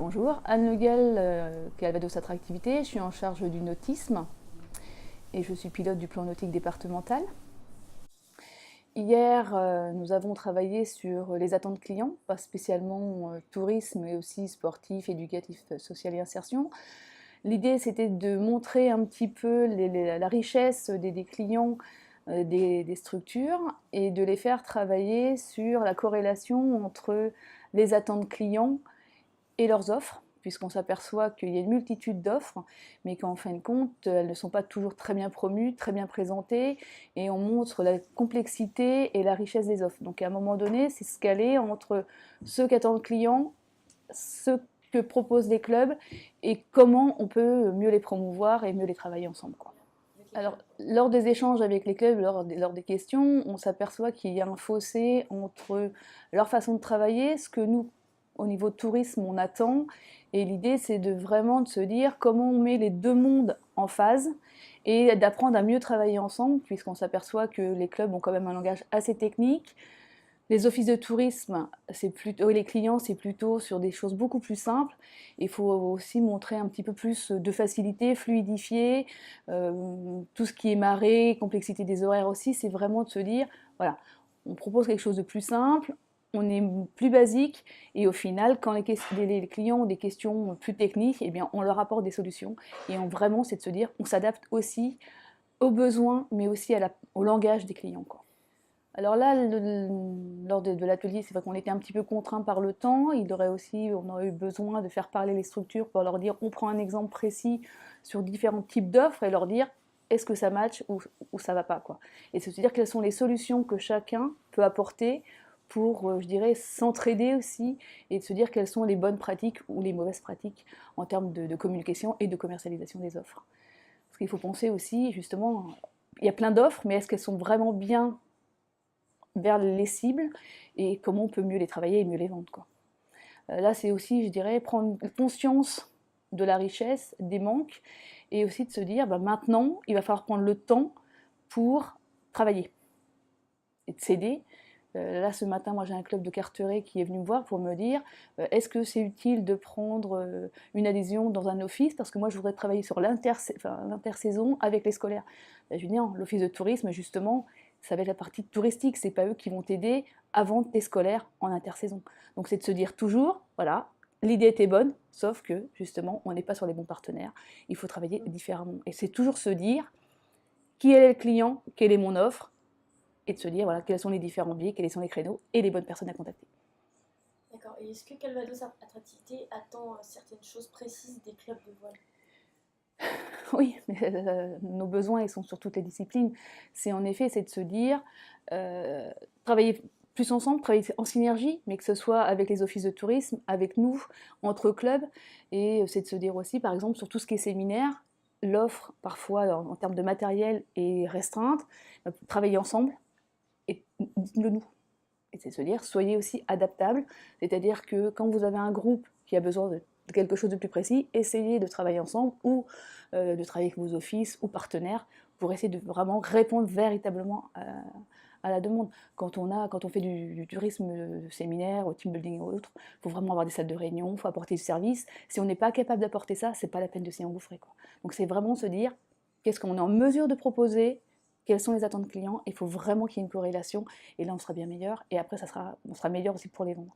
Bonjour, Anne Le Gall, Calvados Attractivité, je suis en charge du nautisme et je suis pilote du plan nautique départemental. Hier, nous avons travaillé sur les attentes clients, pas spécialement tourisme, mais aussi sportif, éducatif, social et insertion. L'idée, c'était de montrer un petit peu la richesse des clients, des structures, et de les faire travailler sur la corrélation entre les attentes clients et leurs offres, puisqu'on s'aperçoit qu'il y a une multitude d'offres, mais qu'en fin de compte, elles ne sont pas toujours très bien promues, très bien présentées, et on montre la complexité et la richesse des offres. Donc à un moment donné, c'est se caler entre ce qu'attend le client, ce que proposent les clubs, et comment on peut mieux les promouvoir et mieux les travailler ensemble, quoi. Alors, lors des échanges avec les clubs, lors des questions, on s'aperçoit qu'il y a un fossé entre leur façon de travailler, ce que nous, au niveau de tourisme, on attend. Et l'idée, c'est vraiment de se dire comment on met les deux mondes en phase et d'apprendre à mieux travailler ensemble, puisqu'on s'aperçoit que les clubs ont quand même un langage assez technique. Les offices de tourisme, les clients, c'est plutôt sur des choses beaucoup plus simples. Il faut aussi montrer un petit peu plus de facilité, fluidifier, tout ce qui est marée, complexité des horaires aussi, c'est vraiment de se dire, voilà, on propose quelque chose de plus simple, on est plus basique, et au final, quand les clients ont des questions plus techniques, eh bien, on leur apporte des solutions. Et vraiment, c'est de se dire, on s'adapte aussi aux besoins, mais aussi au langage des clients, quoi. Alors là, lors de l'atelier, c'est vrai qu'on était un petit peu contraint par le temps. On aurait eu besoin de faire parler les structures pour leur dire, on prend un exemple précis sur différents types d'offres et leur dire, est-ce que ça match ou ça va pas, quoi. Et c'est se dire quelles sont les solutions que chacun peut apporter pour, je dirais, s'entraider aussi et de se dire quelles sont les bonnes pratiques ou les mauvaises pratiques en termes de communication et de commercialisation des offres. Parce qu'il faut penser aussi, justement, il y a plein d'offres, mais est-ce qu'elles sont vraiment bien vers les cibles et comment on peut mieux les travailler et mieux les vendre, quoi. Là, c'est aussi, je dirais, prendre conscience de la richesse, des manques, et aussi de se dire, bah, maintenant, il va falloir prendre le temps pour travailler et de s'aider. Là, ce matin, moi, j'ai un club de Carteret qui est venu me voir pour me dire est-ce que c'est utile de prendre une adhésion dans un office parce que moi, je voudrais travailler sur l'intersaison avec les scolaires. Je lui dis non, l'office de tourisme, justement, ça va être la partie touristique, c'est pas eux qui vont t'aider à vendre tes scolaires en intersaison. Donc, c'est de se dire toujours, voilà, l'idée était bonne, sauf que, justement, on n'est pas sur les bons partenaires. Il faut travailler différemment. Et c'est toujours se dire qui est le client, quelle est mon offre, et de se dire voilà, quels sont les différents biais, quels sont les créneaux et les bonnes personnes à contacter. D'accord. Et est-ce que Calvados Attractivité attend certaines choses précises des clubs de voile? Oui, mais nos besoins, ils sont sur toutes les disciplines. C'est en effet, c'est de se dire, travailler plus ensemble, travailler en synergie, mais que ce soit avec les offices de tourisme, avec nous, entre clubs, et c'est de se dire aussi, par exemple, sur tout ce qui est séminaire, l'offre, parfois, en termes de matériel, est restreinte, travailler ensemble, et dites-le nous. Et c'est de se dire, soyez aussi adaptables, c'est-à-dire que quand vous avez un groupe qui a besoin de quelque chose de plus précis, essayez de travailler ensemble ou de travailler avec vos offices ou partenaires pour essayer de vraiment répondre véritablement à la demande. Quand on fait du tourisme séminaire, au team building ou autre, il faut vraiment avoir des salles de réunion, il faut apporter du service. Si on n'est pas capable d'apporter ça, c'est pas la peine de s'y engouffrer, quoi. Donc c'est vraiment se dire, qu'est-ce qu'on est en mesure de proposer, quelles sont les attentes clients, il faut vraiment qu'il y ait une corrélation, et là on sera bien meilleur, et après on sera meilleur aussi pour les vendre.